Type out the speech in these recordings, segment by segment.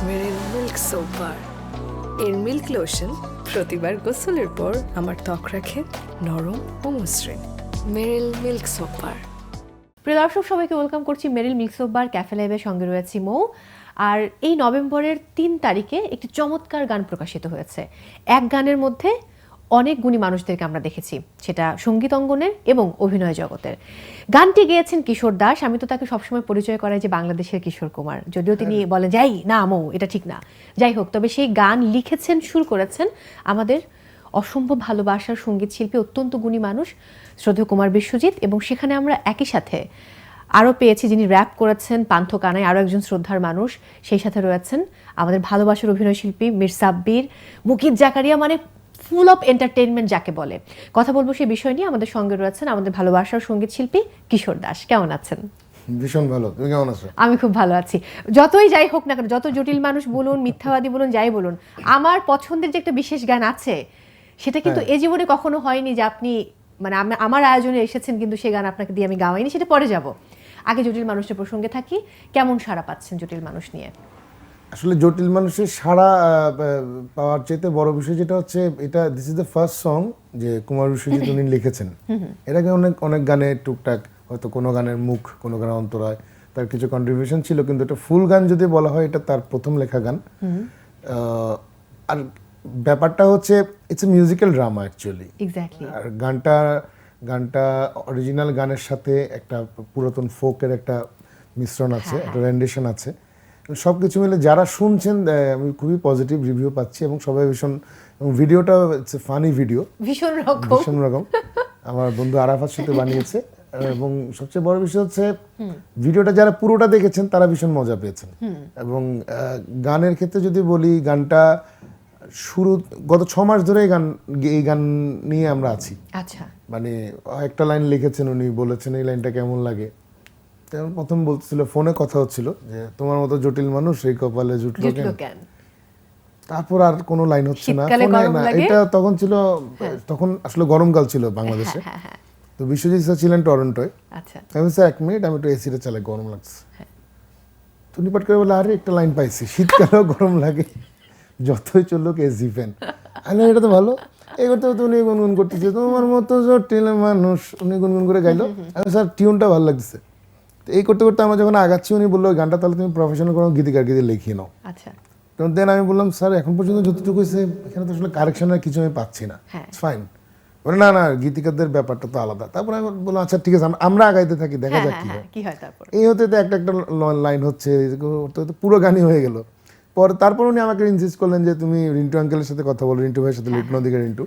মেরিল milk soap bar. এর milk lotion প্রতিবার গোসলের পর আমার ত্বক রাখে নরম ও মসৃণ। মেরিল মিল্ক সোপ বার। প্রিয় দর্শক, সবাইকে ওয়েলকাম করছি মেরিল মিল্ক সোপ বার ক্যাফে লাইভের সঙ্গে রয়েছি মৌ। আর এই নভেম্বরের 3 তারিখে একটি চমৎকার গান প্রকাশিত হয়েছে। এক গানের মধ্যে অনেক গুণী মানুষদেরকে আমরা দেখেছি, সেটা সঙ্গীত অঙ্গনের এবং অভিনয় জগতের। গানটি গেয়েছেন কিশোর দাস। আমি তো তাকে সবসময় পরিচয় করাই যে বাংলাদেশের কিশোর কুমার, যদিও তিনি বলেন যাই না মৌ এটা ঠিক না, যাই হোক, তবে সেই গান লিখেছেন, সুর করেছেন আমাদের অসম্ভব ভালোবাসার সঙ্গীত শিল্পী, অত্যন্ত গুণী মানুষ শ্রদ্ধেয় কুমার বিশ্বজিৎ। এবং সেখানে আমরা একই সাথে আরও পেয়েছি যিনি র্যাপ করেছেন পান্থ কানাই, আরও একজন শ্রদ্ধার মানুষ। সেই সাথে রয়েছেন আমাদের ভালোবাসার অভিনয় শিল্পী মীর সাব্বির, মুকিত জাকারিয়া, মানে ফুল অফ এন্টারটেইনমেন্ট যাকে বলে। কথা বলবো সেই বিষয় নিয়ে। আমাদের সঙ্গে রয়েছেন আমাদের ভালোবাসার সঙ্গীত শিল্পী কিশোর দাস। কেমন আছেন? ভীষণ ভালো, তুমি কেমন আছো? আমি খুব ভালো আছি। যতই যাই হোক না কেন, যত জটিল মানুষ বলুন, মিথ্যাবাদী বলুন, যাই বলুন, আমার পছন্দের যে একটা বিশেষ গান আছে সেটা কিন্তু এ জীবনে কখনো হয়নি যে আপনি মানে আমার আয়োজনে এসেছেন কিন্তু সেই গান আপনাকে দিয়ে আমি গাওয়াইনি, সেটা পরে যাব। আগে জটিল মানুষের প্রসঙ্গে থাকি। কেমন সাড়া পাচ্ছেন জটিল মানুষ নিয়ে? আসলে জটিল মানুষের সাড়া পাওয়ার চাইতে বড় বিষয় যেটা হচ্ছে, এটা this is the first song যে কুমার বিশ্বজিৎ উনি লিখেছেন। এর আগে অনেক অনেক গানে টুকটাক হয়তো কোনো গানের মুখ, কোনো গানের অন্তরায়, তার কিছু কন্ট্রিবিউশন ছিল, কিন্তু এটা ফুল গান যদি বলা হয় এটা তার প্রথম লেখা গান। আর ব্যাপারটা হচ্ছে it's a musical drama actually. Exactly. আর গানটা অরিজিনাল গানের সাথে একটা পুরাতন ফোকের একটা মিশ্রণ আছে, একটা রেন্ডিশন আছে। সব কিছু মিলে যারা শুনছেন আমি খুবই পজিটিভ রিভিউ পাচ্ছি এবং সবাই ভীষণ, এবং ভিডিওটা ইটস এ ফানি ভিডিও, ভীষণ রকম আমার বন্ধু আরাফাত সাথে বানিয়েছে। এবং সবচেয়ে বড় বিষয় হচ্ছে ভিডিওটা যারা পুরোটা দেখেছেন তারা ভীষণ মজা পেয়েছেন। এবং গানের ক্ষেত্রে যদি বলি, গানটা শুরু গত 6 মাস ধরে এই গান নিয়ে আমরা আছি। আচ্ছা, মানে একটা লাইন লিখেছেন উনি, বলেছেন এই লাইনটা কেমন লাগে। প্রথম বলছিল, ফোনে কথা হচ্ছিল যে তোমার মতো জটিল মানুষ এই কপালে জুটলো কেন। তারপর আর কোনো লাইন হচ্ছে না, এটা তখন ছিল, তখন আসলে গরমকাল ছিল বাংলাদেশে। তো বিশ্বজিৎ স্যার ছিলেন টরন্টোয়। আচ্ছা, আমি স্যার 1 মিনিট আমি একটু এসিটা চালাই, গরম লাগছে। তুমি পাট করে বলে আরে একটা লাইন পাইছি, শীতকালেও গরম লাগে যতই চলুক এসি ফ্যান। আরে এটা তো ভালো। এই করতে করতে উনি গুনগুন করতেছে তোমার মতো জটিল মানুষ, উনি গুনগুন করে গাইলো। আমি স্যার টিউনটা ভালো লাগতেছে। তো এই করতে করতে আমরা যখন আগাচ্ছি উনি বললো গানটা তাহলে তুমি প্রফেশনাল কোনো গীতিকার লিখিয়ে নাও। আচ্ছা। তো দেন আমি বললাম স্যার এখন পর্যন্ত যতটুকু হয়েছে এখানে তো আসলে কারেকশনের কিছু আমি পাচ্ছি না, ফাইন। বলে না না গীতিকারদের ব্যাপারটা তো আলাদা। তারপরে আমি বললাম আচ্ছা ঠিক আছে আমরা আগাইতে থাকি, দেখা যাক কি হয়। তারপর এই হতে একটা একটা লাইন হচ্ছে, পুরো গানই হয়ে গেল। তারপর উনি আমাকে ইনসিস্ট করলেন যে তুমি রিন্টু আঙ্কেলের সাথে কথা বলো, রিন্টু ভাইয়ের সাথে, লিটন দিকে রিন্টু।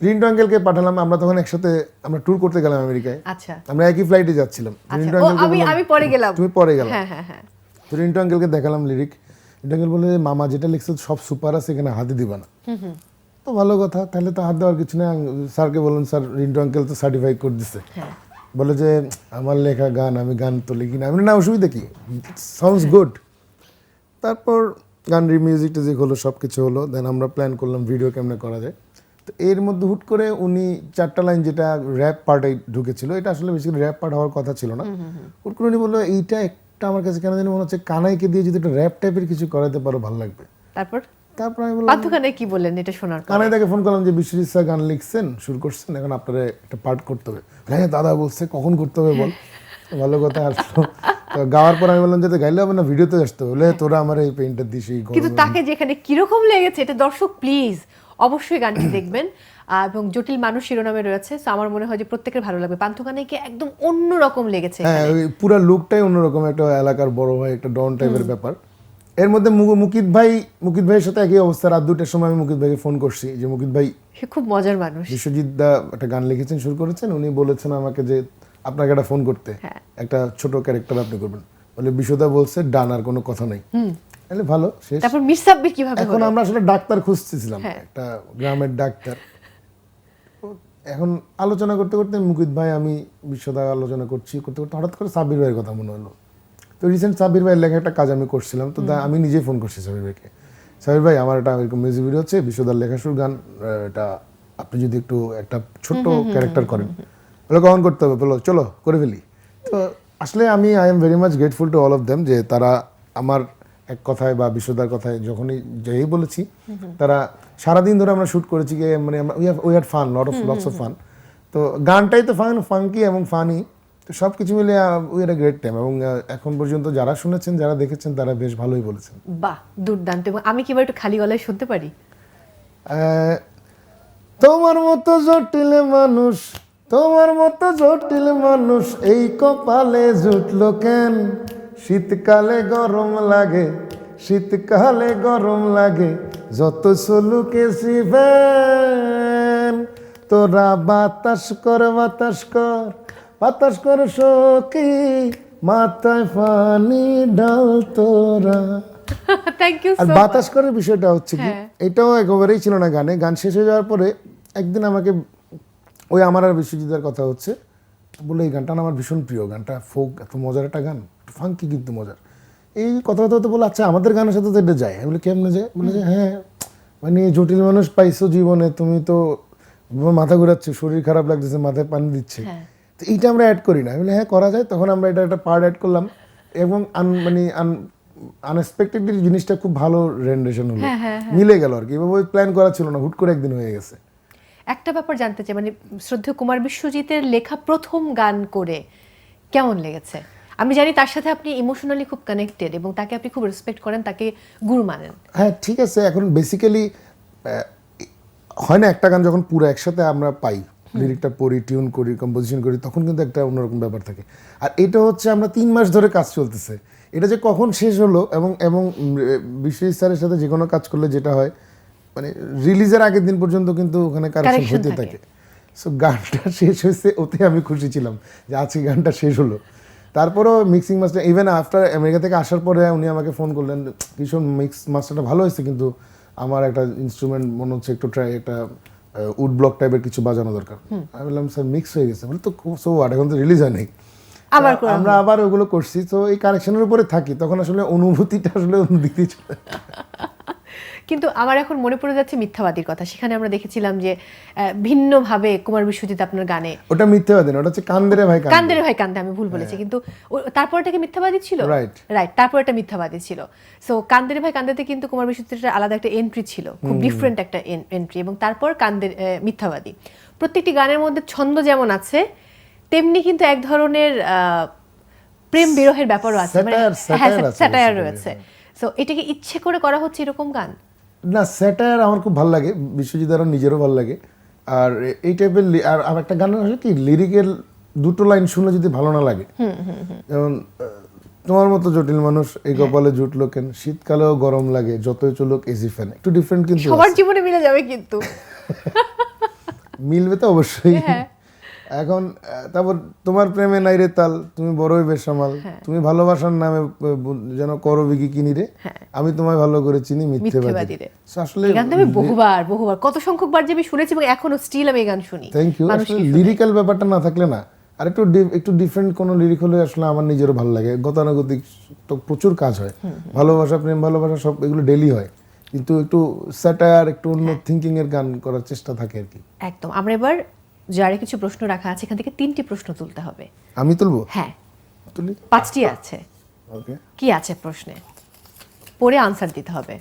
রিন্টু আঙ্কেলকে পাঠালাম। আমরা তখন একসাথে আমরা ট্যুর করতে গেলাম আমেরিকায়। আচ্ছা, আমরা একই ফ্লাইটে যাচ্ছিলাম। রিন্টু আঙ্কেলকে আমি পরে গেলাম, তুমি পরে গেলাম। তো রিন্টু আঙ্কেলকে দেখালাম লিরিক। রিন্টু আঙ্কেল বলে মামা যেটা লিখছে সব সুপার আছে, এখানে হাতে দিবা না। তো ভালো কথা, তাহলে তো হাত দেওয়ার কিছু নেই। স্যারকে বলুন, স্যার রিন্টু আঙ্কেল তো সার্টিফাই করে দিচ্ছে। বলে যে আমার লেখা গান, আমি গান তো লিখি না। আমি না অসুবিধা কি, সাউন্ডস গুড। তারপর গানটির মিউজিক টিউজিক হলো, সব কিছু হলো। দেন আমরা প্ল্যান করলাম ভিডিও কেমনে করা যায়। তো এর মধ্যে হুট করে উনি 4টা লাইন, যেটা র্যাপ পার্টে ঢুকেছিল, এটা আসলে বেশিরভাগ র্যাপ পার্ট হওয়ার কথা ছিল না। হুট করে উনি বললো এইটা একটা আমার কাছে কেন জানি মনে হচ্ছে কানাইকে দিয়ে যদি একটা র্যাপ টাইপের কিছু করাতে পারো ভালো লাগবে। তারপর আমি বললাম পান্থকানাই কি বললেন এটা শোনার পর? কানাইদাকে ফোন করলাম যে বিশ্বজিৎ স্যার গান লিখছেন, শুরু করছেন, এখন আপনারা একটা পার্ট করতে হবে। হ্যাঁ দাদা বলছে কখন করতে হবে বল। ভালো কথা আসলো। তো গাওয়ার পর আমি বললাম যে গাইলে হবে না, ভিডিওতে আসতে হবে। তোরা আমার এই পেইন্টটা দিস। কিন্তু তাকে যেখানে কিরকম লেগেছে এটা দর্শক প্লিজ অবশ্যই গানটি দেখবেন। এবং জটিল মানুষ শিরোনামে রয়েছে, তো আমার মনে হয় যে প্রত্যেকের ভালো লাগবে। পান্থকানাইকে একদম অন্যরকম লেগেছে। হ্যাঁ, ওই পুরো লুকটাই অন্যরকম, একটা এলাকার বড় ভাই, একটা ডন টাইপের ব্যাপার। এর মধ্যে মুকিত ভাইয়ের সাথে একই অবস্থা। রাত 2টার সময় আমি মুকিত ভাইকে ফোন করছি যে মুকিত ভাই, সে খুব মজার মানুষ, বিশ্বজিৎ দা একটা গান লিখেছেন, শুরু করেছেন। উনি বলেছেন আমাকে যে আপনাকে একটা ফোন করতে, একটা ছোট ক্যারেক্টার আপনি করবেন। বলে বিশ্বদা বলছে ডান, আর কোনো কথা নাই। তাহলে ভালো শেষ। তারপর মীর সাব্বির কিভাবে? এখন আমরা আসলে ডাক্তার খুঁজতেছিলাম, একটা গ্রামের ডাক্তার। এখন আলোচনা করতে করতে মুকিত ভাই, আমি বিশ্বদা আলোচনা করতে করতে হঠাৎ করে সাব্বির ভাইয়ের কথা মনে হলো। তো রিসেন্ট সাব্বির ভাইয়ের লেখা একটা কাজ আমি করছিলাম, তো আমি নিজেই ফোন করছি সাব্বির ভাইকে। সাব্বির ভাই আমার একটা এরকম মিউজিক ভিডিও হচ্ছে, বিশ্বদার লেখা সুর গান, এটা আপনি যদি একটু একটা ছোট্ট ক্যারেক্টার করেন। বলে কখন করতে হবে? বলো চলো করে ফেলি। তো আসলে আমি I am very much grateful to all of them যে তারা আমার এক কথায় বা বিশ্বদার কথায় যখনই যেই বলেছি তারা সারাদিন ধরে আমরা শ্যুট করেছি গিয়ে মানে we had fun lots of fun. তো গানটাই তো ফাঙ্কি এবং ফানি, তো সব কিছু মিলে we had a great time. এবং এখন পর্যন্ত যারা শুনেছেন যারা দেখেছেন তারা বেশ ভালোই বলেছেন। বাহ, দুর্দান্ত। এবং আমি কি এবার একটু খালি গলায় শুনতে পারি? তোমার মতো জটিল মানুষ, তোমার মতো জটিল মানুষ এই কপালে জুটলো কেন, শীতকালে গরম লাগে, শীতকালে গরম লাগে যত চলুকে ফ্যান, তোরা বাতাস কর বাতাস কর বাতাস কর সখী, মাথায় পানি ডাল তোরা। থ্যাংক ইউ আর সো বাতাস করার বিষয়টা হচ্ছে কি, হ্যাঁ। এটাও একেবারেই ছিল না গানে। গান শেষ হয়ে যাওয়ার পরে একদিন আমাকে ওই আমার আর বিশ্বজিতের কথা হচ্ছে, বলে এই গানটা না আমার ভীষণ প্রিয়, গানটা ফোক, এত মজার একটা গান, ফাঙ্কি কিন্তু মজার। এই কথা হতে বলে আচ্ছা আমাদের গানের সাথে তো এটা যায়। আমি বলি কেমনে যায়? বলে যে হ্যাঁ মানে জটিল মানুষ পাইছো জীবনে, তুমি তো মাথা ঘুরাচ্ছে, শরীর খারাপ লাগতেছে, মাথায় পানি দিচ্ছে, হ্যাঁ। তো এইটা আমরা অ্যাড করি না। আমি বলি হ্যাঁ করা যায়। তখন আমরা এটা একটা পার্ট অ্যাড করলাম এবং আনএক্সপেক্টেডলি জিনিসটা খুব ভালো রেন্ডেশন হলো, মিলে গেল আর কি। এভাবে প্ল্যান করা ছিল না, হুট করে একদিন হয়ে গেছে। একটা ব্যাপার জানতে চাই, মানে শ্রদ্ধেয় কুমার বিশ্বজিতের লেখা প্রথম গান করে কেমন লেগেছে? আমি জানি তার সাথে আপনি ইমোশনালি খুব কানেক্টেড এবং তাকে আপনি খুব রেসপেক্ট করেন, তাকে গুরু মানেন। হ্যাঁ ঠিক আছে, এখন বেসিক্যালি হয় না একটা গান যখন পুরো একসাথে আমরা পাই, লিরিকটা পড়ি, টিউন করি, কম্পোজিশন করি, তখন কিন্তু একটা অন্যরকম ব্যাপার থাকে। আর এটা হচ্ছে আমরা 3 মাস ধরে কাজ চলতেছে, এটা যে কখন শেষ হলো। এবং এবং বিশ্বজিৎ স্যারের সাথে যে কোনো কাজ করলে যেটা হয় মানে রিলিজের আগের দিন পর্যন্ত কিন্তু ওখানে কারেকশন Correction হতে থাকে। থাকে। সো গানটা শেষ হয়েছে ওতে আমি খুশি ছিলাম যে আজকে গানটা শেষ হলো। তারপরও mixing master even after America থেকে আসার পরে উনি আমাকে ফোন করলেন, ভীষণ মিক্স মাস্টারটা ভালো হয়েছে কিন্তু আমার একটা ইনস্ট্রুমেন্ট মনে হচ্ছে একটু ট্রাই, একটা উড ব্লক টাইপের কিছু বাজানো দরকার। আমি বললাম স্যার মিক্স হয়ে গেছে। বলে তো সো হোয়াট, এখন তো রিলিজ হয় নাই, আবার করা আমরা আবার ওগুলো করছি। তো এই কারেকশনের উপরে থাকি, তখন আসলে অনুভূতিটা আসলে অন্যদিকেই চলে। কিন্তু আমার এখন মনে পড়ে যাচ্ছে মিথ্যাবাদীর কথা। সেখানে আমরা দেখেছিলাম যে ভিন্নভাবে কুমার বিশ্বজিৎ আপনার গানে, ওটা মিথ্যাবাদী না, ওটা হচ্ছে কান্দেরে ভাই কান্দে। কান্দের ভাই কান্দে, আমি ভুল বলেছি, কিন্তু তারপরটা কি মিথ্যাবাদী ছিল? Right. রাইট, তারপর এটা মিথ্যাবাদী ছিল। সো কান্দের ভাই কান্দেতে কিন্তু কুমার বিশ্বজিতের আলাদা একটা এন্ট্রি ছিল, খুব ডিফারেন্ট একটা এন্ট্রি, এবং তারপর কান্দের মিথ্যাবাদী। প্রত্যেকটি গানের মধ্যে ছন্দ যেমন আছে তেমনি কিন্তু এক ধরনের প্রেম বিরহের ব্যাপারও আছে, মানে হ্যাঁ স্যাটায়ার রয়েছে। সো এটাকে ইচ্ছে করে করা হচ্ছে এরকম গান? না, স্যাটায়ার আমার খুব ভালো লাগে, বিশ্বজিৎ আরও নিজেরও ভালো লাগে। আর এই টাইপের আর আমার একটা গান হলো কি, লিরিকের দুটো লাইন শুনে যদি ভালো না লাগে, যেমন তোমার মতো জটিল মানুষ এই কপালে জুটলো কেন, শীতকালেও গরম লাগে যতই চলুক এসি ফ্যান, একটু ডিফারেন্ট কিন্তু সবার আছে। জীবনে মিলে যাবে কিন্তু। মিলবে তো অবশ্যই। হ্যাঁ। এখন তারপর তোমার প্রেমে নাই রে তাল, তুমি বড়ই বেসামাল, তুমি ভালোবাসার নামে যেন করো বিকি কিনি রে, আমি তোমায় ভালো করে চিনি মিথ্যেবাদী মিথ্যাবাদী রে। রে। So আসলে এই গানটা আমি বহুবার কত সংখ্যক বার যে আমি শুনেছি এবং এখনো স্টিল আমি এই গান শুনি। Thank you. আসলে লিরিক্যাল ব্যাপারটা না থাকলে না, আর একটু ডিফারেন্ট কোনো লিরিক হলে আসলে আমার নিজেরও ভালো লাগে। গতানুগতিক তো প্রচুর কাজ হয়, ভালোবাসা প্রেম ভালোবাসা সব এগুলো ডেইলি হয়, কিন্তু একটু স্যাটায়ার, একটু অন্য থিঙ্কিং এর গান করার চেষ্টা থাকে আর কি। একদম। আমরা এবার যারা কিছু প্রশ্ন রাখা আছে এখান থেকে 3টি প্রশ্ন তুলতে হবে। আমি তুলবো? হ্যাঁ, তুলি। 5টি আছে। ওকে। কি আছে প্রশ্নে, পড়ে আনসার দিতে হবে।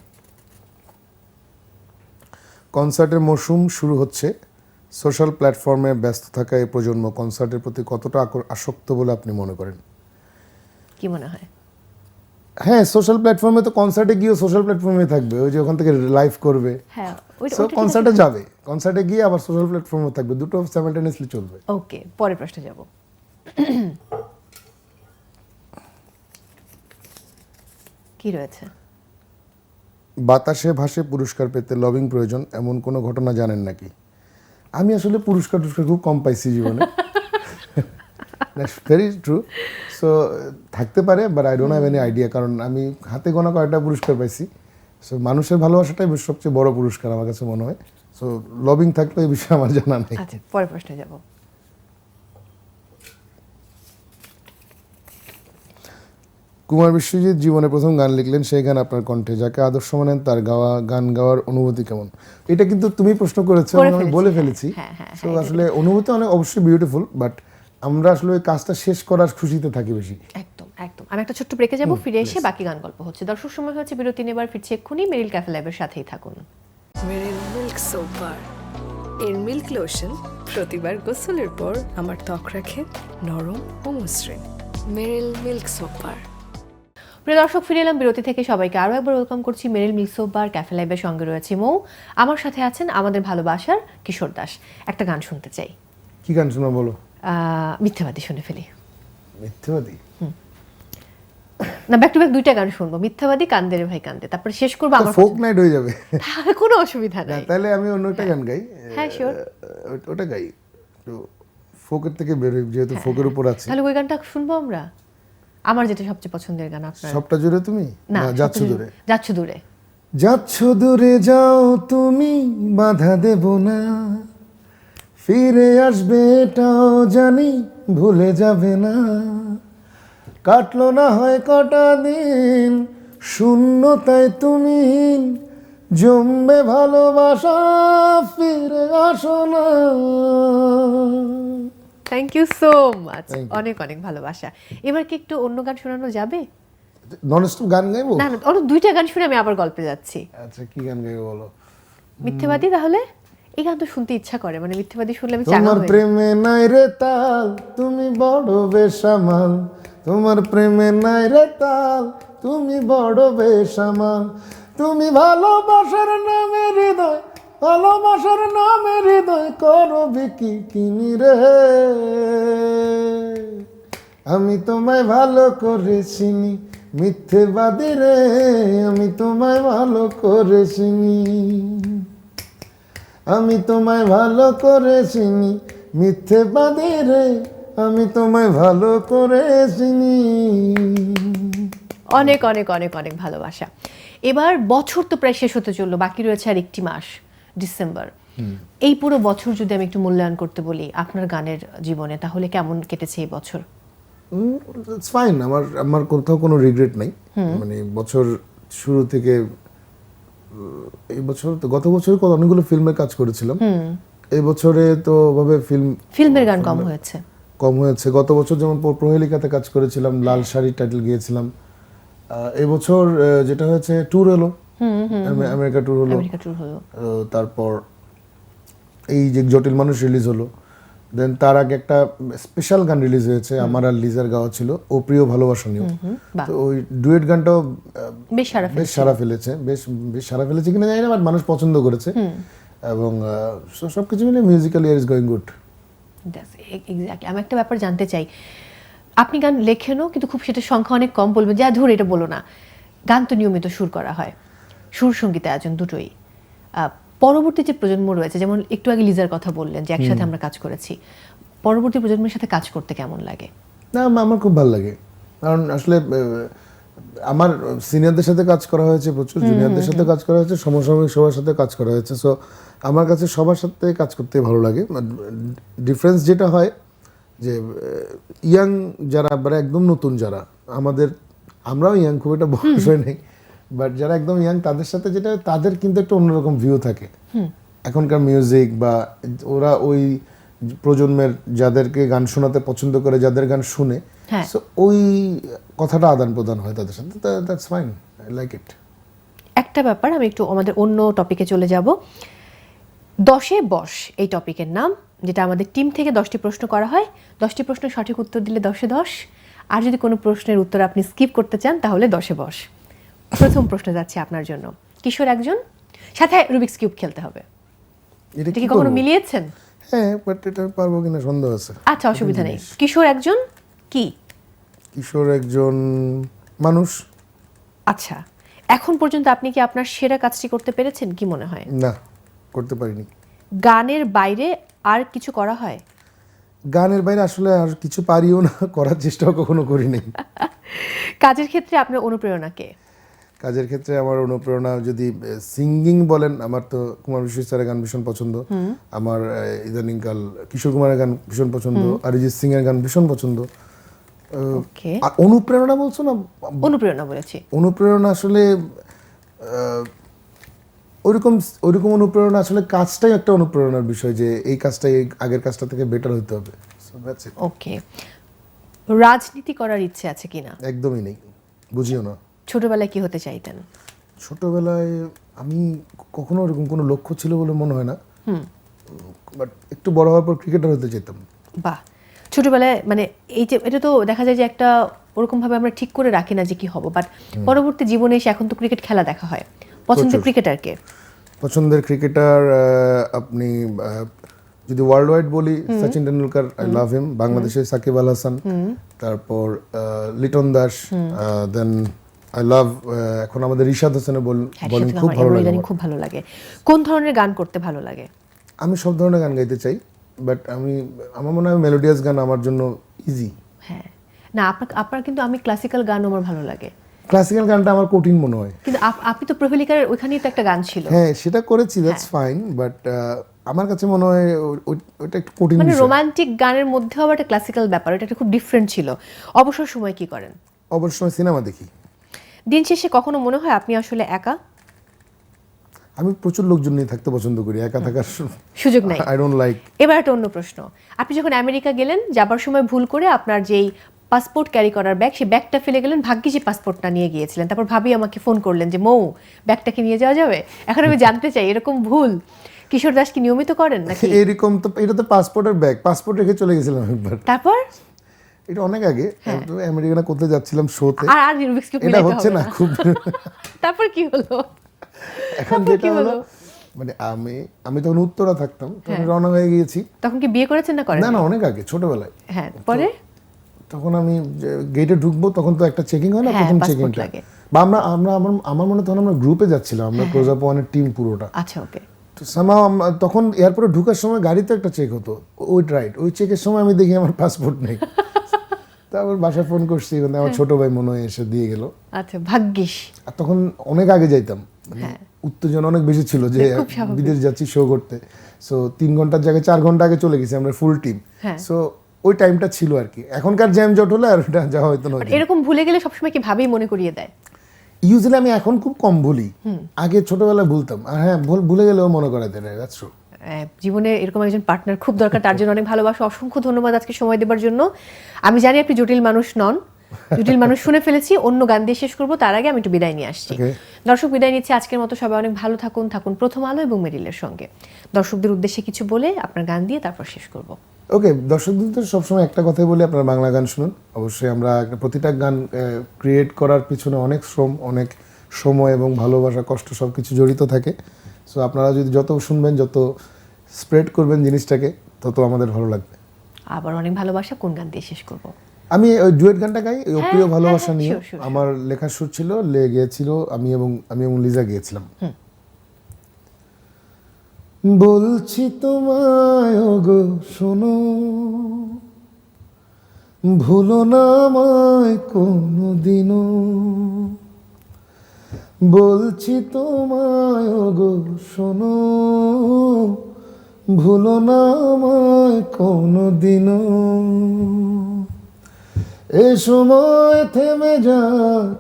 কনসার্টের মৌসুম শুরু হচ্ছে, সোশ্যাল প্ল্যাটফর্মে ব্যস্ত থাকা এই প্রজন্ম কনসার্টের প্রতি কতটা আসক্ত বলে আপনি মনে করেন? কি মনে হয়? হ্যাঁ, সোশ্যাল প্ল্যাটফর্মে তো কনসার্টে গিয়ে সোশ্যাল প্ল্যাটফর্মে থাকবে, ওই যে ওখান থেকে লাইভ করবে, হ্যাঁ, সো কনসার্টে যাবে, কনসার্টে গিয়ে আবার সোশ্যাল প্ল্যাটফর্মে থাকবে, দুটো সাইমালটেনিয়াসলি চলবে। ওকে, পরের প্রশ্নে যাব। কি রয়েছে? বাতাসে ভাসে পুরস্কার পেতে লবিং প্রয়োজন, এমন কোনো ঘটনা জানেন নাকি? আমি আসলে পুরস্কার খুব কম পাইছি জীবনে। Very true. সো থাকতে পারে, but I don't have any idea, কারণ আমি হাতে গোনা কয়েকটা পুরস্কার পাইছি। সো মানুষের ভালোবাসাটাই সবচেয়ে বড় পুরস্কার আমার কাছে মনে হয়। সো লবিং থাকলে এই বিষয়ে আমার জানা নেই। আচ্ছা, পরের প্রশ্নে যাব। কুমার বিশ্বজিৎ জীবনে প্রথম গান লিখলেন, সেই গান আপনার কণ্ঠে, যাকে আদর্শ মানেন তার গাওয়া গান গাওয়ার অনুভূতি কেমন? এটা কিন্তু তুমি প্রশ্ন করেছো, আমি বলে ফেলেছি। হ্যাঁ, হ্যাঁ, সো আসলে অনুভূতি অনেক অবশ্যই বিউটিফুল, বাট আমরা আসলে ওই কাজটা শেষ করার খুশিতে থাকি বেশি। একদম একদম। আমি একটা ছোট্ট ব্রেকে যাব, ফিরে এসে বাকি গান গল্প হচ্ছে। দর্শক, সময় হচ্ছে বিরতি নেবার, ফিরছি এক্ষুনি। মেরিল ক্যাফে লাইভের সাথেই থাকুন। মেরিল মিল্ক সোপ বার, এর মিল্ক লোশন প্রতিবার গোসলের পর আমার ত্বক রাখে নরম ও মসৃণ। মেরিল মিল্ক সোপ বার। প্রিয় দর্শক, ফিরে এলাম বিরতি থেকে। সবাইকে আরও একবার ওয়েলকাম করছি মেরিল মিল্ক সোপ বার ক্যাফে লাইভের সঙ্গে রয়েছে মৌ, আমার সাথে আছেন আমাদের ভালোবাসার কিশোর দাস। একটা গান শুনতে চাই। কি গান শোনা বলো? মিথ্যাবাদী শুনে ফেলি। মিথ্যাবাদী? না, ব্যাক টু ব্যাক দুইটা গান শুনবো, মিথ্যাবাদী, কান্দে রে ভাই কান্দে, তারপরে শেষ করবো আমার ফোক নাইট হয়ে যাবে। তাহলে কোনো অসুবিধা না, নাই। তাহলে আমি অন্য একটা গান গাই। হ্যাঁ, sure. ওটা গাই একটু ফোকের থেকে বেরোই, যেহেতু ফোকের উপর আছে। তাহলে ওই গানটা শুনবো আমরা। আমার যেটা সবচেয়ে পছন্দের গান আপনার। সবটা জুড়ে তুমি? না, যাচ্ছ দূরে। যাচ্ছ দূরে। যাচ্ছ দূরে যাও তুমি, বাধা দেব না, ফিরে আসবে এটাও জানি, ভুলে যাবে না। কাটলো না হয় কটা দিন শূন্যতায় তুমি, জমবে ভালোবাসা, ফিরে আসো না। Thank you so much. Thank you. অনেক অনেক ভালোবাসা। এবার কি একটু অন্য গান শোনানো যাবে? ননস্টপ গান গাইবো? না না, অন্য দুইটা গান শুনে আমি আবার গল্পে যাচ্ছি। আচ্ছা, কি গান গাইবো বলো? মিথ্যাবাদী। তাহলে এই গান তো শুনতে ইচ্ছা করে, মানে মিথ্যাবাদী শুনলে আমি চাঙা তোমার হয়ে যাই। প্রেমে নাই রে তাল, তুমি বড় বেসামাল। তোমার প্রেমে নাই রে তাল, তুমি বড় বেসামাল। তুমি ভালোবাসার নামে হৃদয়, ভালোবাসার নামে হৃদয় করো বিকি কিনি রে। আমি তোমায় ভালো করে চিনি মিথ্যেবাদী রে, আমি তোমায় ভালো করে চিনি। আমি তোমায় ভালো করে চিনি মিথ্যেবাদী রে, আমি তোমায় ভালো করে চিনি। অনেক অনেক অনেক অনেক ভালোবাসা। এবার বছর তো প্রায় শেষ হতে চললো, বাকি রয়েছে আর একটি মাস, ডিসেম্বর। এই পুরো বছর যদি আমি একটু মূল্যায়ন করতে বলি আপনার গানের জীবনে, তাহলে কেমন কেটেছে এই বছর? It's fine. আমার কোথাও কোনো রিগ্রেট নাই। মানে বছর শুরু থেকে এই বছর তো, গত বছর অনেকগুলো ফিল্মের কাজ করেছিলাম। এই বছরে তো ভাবে ফিল্মের গান কম হয়েছে। গত বছর যেমন প্রহেলিকাতে কাজ করেছিলাম, লাল শাড়ি টাইটেল গিয়েছিলাম। এই বছর যেটা হয়েছে, ট্যুর হলো, আমেরিকা ট্যুর হলো। তারপর এই যে জটিল মানুষ রিলিজ হলো, দেন তার আগে একটা স্পেশাল গান রিলিজ হয়েছে, আমার আর লিজার গাওয়া ছিল, ও প্রিয় ভালোবাসা নিয়ে। তো ওই ডুয়েট গানটাও বেশ সারা ফেলেছে, বেশ সারা ফেলেছে কিনা জানি না, বাট মানুষ পছন্দ করেছে। এবং সবকিছু মিলে musical year is going good. Exactly. আমি একটা ব্যাপার জানতে চাই, আপনি গান লেখেনও, কিন্তু খুব সেটা সংখ্যা অনেক কম। বলবেন যা ধরে এটা বলো না। গান তো নিয়মিত সুর করা হয়, সুর সঙ্গীত আয়োজন দুটোই। পরবর্তী যে প্রজন্ম রয়েছে, যেমন একটু আগে লিজার কথা বললেন যে একসাথে আমরা কাজ করেছি, পরবর্তী প্রজন্মের সাথে কাজ করতে কেমন লাগে? না, আমার খুব ভালো লাগে, কারণ আসলে আমার সিনিয়রদের সাথে কাজ করা হয়েছে, প্রচুর জুনিয়রদের সাথে কাজ করা হয়েছে, সমসাময়িক সবার সাথে কাজ করা হয়েছে। সো আমার কাছে সবার সাথে কাজ করতে ভালো লাগে। ডিফারেন্স যেটা হয় যে ইয়াং যারা, মানে একদম নতুন যারা, আমরাও ইয়াং, খুব একটা বয়স হয় নাই, বাট যারা একদম ইয়াং তাদের সাথে যেটা, তাদের কিন্তু একটা অন্যরকম ভিউ থাকে এখনকার মিউজিক, বা ওরা ওই প্রজন্মের যাদেরকে গান শোনাতে পছন্দ করে, যাদের গান শুনে, সো ওই কথাটা আদান প্রদান হয় তাদের সাথে। That's fine, I like it. একটা ব্যাপার, আমি একটু আমাদের অন্য টপিকে চলে যাব। 10-এ বস এই টপিকের নাম, যেটা আমাদের টিম থেকে 10টি প্রশ্ন করা হয়। 10টি প্রশ্নের সঠিক উত্তর দিলে 10-এ 10, আর যদি কোনো প্রশ্নের উত্তর আপনি স্কিপ করতে চান তাহলে 10-এ বস। প্রথম প্রশ্ন যাচ্ছে আপনার জন্য। কিশোর একজন, সাথে রুবিক্স কিউব খেলতে হবে। এটা কি কখনো মিলিয়েছেন? হ্যাঁ, বাট এটা পারবো কিনা সন্দেহ আছে। আচ্ছা, অসুবিধা নেই। কিশোর একজন কি? কিশোর একজন মানুষ। আচ্ছা, এখন পর্যন্ত আপনি কি আপনার সেরা কাজটি করতে পেরেছেন, কি মনে হয়? না, করতে পারিনি। গানের বাইরে আর কিছু করা হয়? গানের বাইরে আসলে আর কিছু পারিও না, করার চেষ্টাও কখনো করিনি। কাজের ক্ষেত্রে আপনার অনুপ্রেরণা কে? কাজের ক্ষেত্রে আমার অনুপ্রেরণা যদি সিঙ্গিং বলেন, আমার তো কুমার বিশ্বজিৎ স্যারের গান ভীষণ পছন্দ। আমার ইদানিংকাল কিশোর কুমারের গান ভীষণ পছন্দ, অরিজিৎ সিং এর গান ভীষণ পছন্দ। আর অনুপ্রেরণা বলছো না? অনুপ্রেরণা বলেছি। অনুপ্রেরণা আসলে ওইরকম অনুপ্রেরণা, আসলে কাজটাই একটা অনুপ্রেরণার বিষয়, যে এই কাজটাই আগের কাজটা থেকে বেটার হতে হবে। So that's it. ওকে, রাজনীতি করার ইচ্ছে আছে কিনা? একদমই নেই, বুঝিও না। ছোটবেলায় কি হতে চাইতেন? ছোটবেলায় আমি কখনো এরকম কোনো লক্ষ্য ছিল বলে মনে হয় না, বাট একটু বড় হওয়ার পর ক্রিকেটার হতে যেতাম। বাহ, ছোটবেলায় মানে এই যে এটা তো দেখা যায় যে একটা ওরকম ভাবে আমরা ঠিক করে রাখি না যে কি হব, বাট পরবর্তী জীবনে এসে এখন তো ক্রিকেট খেলা দেখা হয়। পছন্দের ক্রিকেটারকে? পছন্দের ক্রিকেটার আপনি যদি ওয়ার্ল্ড ওয়াইড বলি, Sachin Tendulkar, I love him. বাংলাদেশে সাকিব আল হাসান, তারপর Liton Das, then I love এখন আমাদের রিশাদ হোসেনের বোলিং খুব ভালো লাগে। খুব ভালো লাগে। কোন ধরনের গান করতে ভালো লাগে? আমি সব ধরনের গান গাইতে চাই, বাট আমার মনে হয় মেলোডিয়াস গান আমার জন্য ইজি। হ্যাঁ, না আপনার কিন্তু আমি ক্লাসিক্যাল গান আমার ভালো লাগে। ক্লাসিক্যাল গানটা আমার কঠিন মনে হয়। কিন্তু আপনি তো প্রহেলিকার ওইখানেই তো একটা গান ছিল। হ্যাঁ, সেটা করেছি, দ্যাটস ফাইন, বাট আমার কাছে মনে হয় ওইটা একটু কঠিন। মানে রোমান্টিক গানের মধ্যেও আবার একটা ক্লাসিক্যাল ব্যাপার, এটা একটা খুব ডিফারেন্ট ছিল। অবসর সময় কি করেন? অবশ্যই সিনেমা দেখি। দিন শেষে কখনো মনে হয় আপনি আসলে একা? আমি প্রচুর লোকজন নিয়ে থাকতে পছন্দ করি, একা থাকার সুযোগ নাই। I don't like. এবার একটা অন্য প্রশ্ন, আপনি যখন আমেরিকা গেলেন, যাবার সময় ভুল করে আপনার যেই পাসপোর্ট ক্যারি করার ব্যাগ, সেই ব্যাগটা ফেলে গেলেন, ভাগ্যিস সেই পাসপোর্টটা নিয়ে গিয়েছিলেন। তারপর ভাবি আমাকে ফোন করলেন যে মৌ, ব্যাগটা কি নিয়ে যাওয়া যাবে? এখন আমি জানতে চাই, এরকম ভুল কিশোর দাস কি নিয়মিত করেন নাকি? এরকম তো, এটা তো পাসপোর্টের ব্যাগ, পাসপোর্ট রেখে চলে গেছিলাম একবার। তারপর এটা অনেক আগে, আমেরিকা করতে যাচ্ছিলাম শোতে। আর রুবিক্স কিউব এটা হচ্ছে না খুব। তারপর কি হলো? এখন যেটা হলো, মানে আমি তখন উত্তরা থাকতাম, তখন রওনা হয়ে গিয়েছি। তখন কি বিয়ে করেছেন না করেন? না, অনেক আগে, ছোটবেলায়। হ্যাঁ, পরে তখন আমি গেটে ঢুকবো, তখন তো একটা চেকিং হয় না, প্রথম চেকিংটা। বা আমার মনে তখন আমরা গ্রুপে যাচ্ছিলাম, আমরা ক্লোজ আপ ওয়ানের টিম পুরোটা। আচ্ছা, ওকে। তো সামাও তখন এয়ারপোর্টে ঢোকার সময় গাড়িতে একটা চেক হতো, ওই চেকের সময় আমি দেখি আমার পাসপোর্ট নেই। তারপর বাসায় ফোন করছি, আমার ছোট ভাই মনে হয় এসে দিয়ে গেল। আচ্ছা, ভাগ্যিস। আর তখন অনেক আগে যাইতাম, মানে উত্তেজনা অনেক বেশি ছিল যে বিদেশ যাচ্ছি শো করতে। সো 3 ঘন্টার জায়গায় 4 ঘন্টা আগে চলে গেছি আমরা ফুল টিম। সো ওই টাইমটা ছিল আর কি। এখনকার জ্যাম জট হলে আর ওটা যাওয়া হয়তো না। এরকম ভুলে গেলে সবসময় কি ভাবেই মনে করিয়ে দেয়? ইউজুয়ালি আমি এখন খুব কম ভুলি, আগে ছোটবেলায় ভুলতাম। আর হ্যাঁ, ভুলে গেলেও মনে করাই দেয়, দ্যাটস ট্রু। জীবনে এরকম একজন পার্টনার খুব দরকার, তার জন্য অনেক ভালোবাসা। অসংখ্য ধন্যবাদ আজকে সময় দেওয়ার জন্য। আমি জানি আপনি জটিল মানুষ নন, জটিল মানুষ শুনে ফেলেছি। অন্য গান দিয়ে শেষ করবো, তার আগে আমি একটু বিদায় নিয়ে আসছি। দর্শক, বিদায় নিচ্ছি আজকের মতো। সবাই অনেক ভালো থাকুন প্রথম আলো এবং মেরিলের সঙ্গে। দর্শকদের উদ্দেশ্যে কিছু বলে আপনার গান দিয়ে তারপর শেষ করব। ওকে, দর্শকদের তো সবসময় একটা কথাই বলি, আপনারা বাংলা গান শুনুন। অবশ্যই আমরা প্রতিটা গান ক্রিয়েট করার পিছনে অনেক শ্রম, অনেক সময় এবং ভালোবাসা, কষ্ট সব কিছু জড়িত থাকে। সো আপনারা যদি যত শুনবেন, যত স্প্রেড করবেন জিনিসটাকে, তত আমাদের ভালো লাগবে। আবার অনেক ভালোবাসা। কোন গান দিয়ে শেষ করব? আমি ওই ডুয়েট গানটা গাই, ওই প্রিয় ভালোবাসা নিয়ে। আমার লেখা সুর ছিল, গিয়েছিল আমি এবং লিজা গিয়েছিলাম। বলছি তোমায় ওগো শোনো, ভুলো না আমায় কোনোদিনও। বলছি তোমায় ওগো শোনো, ভুলো না আমায় কোনোদিনও। এ সময় থেমে যাক,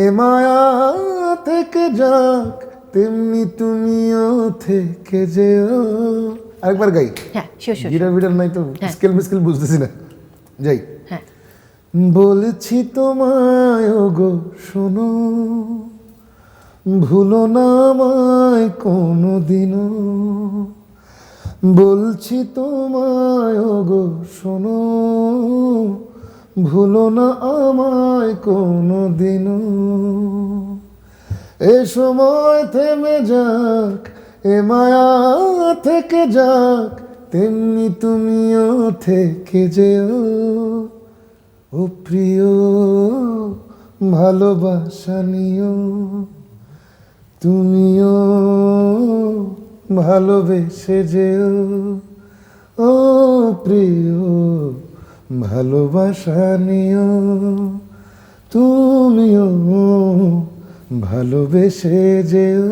এ মায়া থেকে যাক, তেমনি তুমিও থেকে যেও। আরেকবার গাই। হ্যাঁ, শিওর। গিটার বিটার নাই তো, স্কেল মিস্কেল বুঝতেছি না, যাই। হ্যাঁ। বলছি তোমায় ওগো শোনো, ভুলো না আমায় কোনোদিনও। বলছি তোমায় ওগো শোনো, ভুলো না আমায় কোনোদিনও। এ সময় থেমে যাক, এ মায়া থেকে যাক, তেমনি তুমিও থেকে যেও। ও প্রিয় ভালোবাসা নিও, তুমিও ভালোবেসে যেও। ও প্রিয় ভালোবাসা নিও, তুমিও ভালোবেসে যেও।